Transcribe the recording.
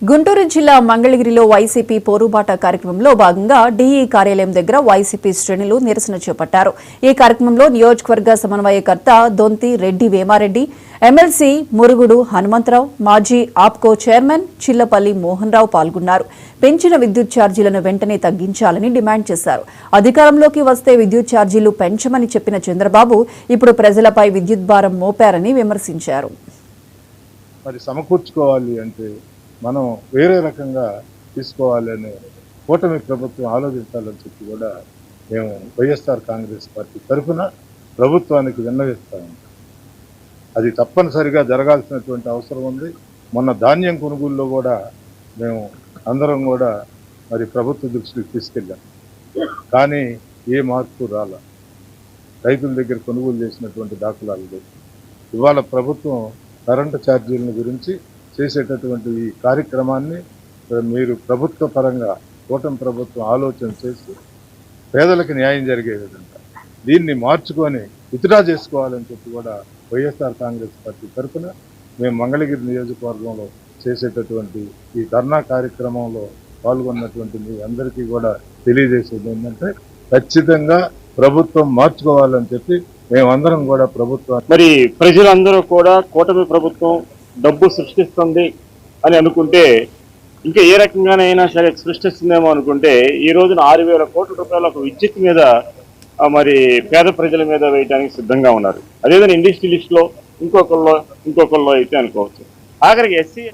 గుంటూరు జిల్లా మంగళగిరిలో వైసీపీ పోరుబాట కార్యక్రమంలో భాగంగా డీఈ కార్యాలయం దగ్గర వైసీపీ శ్రేణులు నిరసన చేపట్టారు. ఈ కార్యక్రమంలో నియోజకవర్గ సమన్వయకర్త దొంతి రెడ్డి వేమారెడ్డి, ఎమ్మెల్సీ మురుగుడు హనుమంతరావు, మాజీ ఆప్కో చైర్మన్ చిల్లపల్లి మోహన్ రావు పాల్గొన్నారు. పెంచిన విద్యుత్ ఛార్జీలను వెంటనే తగ్గించాలని డిమాండ్ చేశారు. అధికారంలోకి వస్తే విద్యుత్ ఛార్జీలు పెంచమని చెప్పిన చంద్రబాబు ఇప్పుడు ప్రజలపై విద్యుత్ భారం మోపారని విమర్శించారు. మరి సమకూర్చుకోవాలి అంటే మనం వేరే రకంగా తీసుకోవాలని కూటమి ప్రభుత్వం ఆలోచించాలని చెప్పి కూడా మేము వైఎస్ఆర్ కాంగ్రెస్ పార్టీ తరఫున ప్రభుత్వానికి విన్నవిస్తాము. అది తప్పనిసరిగా జరగాల్సినటువంటి అవసరం ఉంది. మొన్న ధాన్యం కొనుగోలులో కూడా మేము అందరం కూడా మరి ప్రభుత్వ దృష్టికి తీసుకెళ్ళాం. కానీ ఏ మార్పు రాల. రైతుల దగ్గర కొనుగోలు చేసినటువంటి దాఖలాలు లేవు. ఇవాళ ప్రభుత్వం కరెంటు ఛార్జీల గురించి చేసేటటువంటి ఈ కార్యక్రమాన్ని మీరు ప్రభుత్వ పరంగా కూటమి ప్రభుత్వం ఆలోచన చేసి పేదలకు న్యాయం జరిగే విధంగా దీన్ని మార్చుకొని విత్డ్రా చేసుకోవాలని చెప్పి కూడా వైఎస్ఆర్ కాంగ్రెస్ పార్టీ తరఫున మేము మంగళగిరి నియోజకవర్గంలో చేసేటటువంటి ఈ ధర్నా కార్యక్రమంలో పాల్గొన్నటువంటి మీ అందరికీ కూడా తెలియజేసేది ఏంటంటే ఖచ్చితంగా ప్రభుత్వం మార్చుకోవాలని చెప్పి మేమందరం కూడా ప్రభుత్వం మరి ప్రజలందరూ కూడా కూటమి ప్రభుత్వం డబ్బు సృష్టిస్తుంది అని అనుకుంటే ఇంకా ఏ రకంగానైనా సరే సృష్టిస్తుందేమో అనుకుంటే ఈ రోజున 6,000 కోట్ల రూపాయల ఒక విద్యుత్ మీద మరి పేద ప్రజల మీద వేయడానికి సిద్ధంగా ఉన్నారు. అదేవిధంగా ఇండస్ట్రియలిస్ట్ లో ఇంకొకళ్ళు అయితే అనుకోవచ్చు. ఆఖరికి ఎస్సీ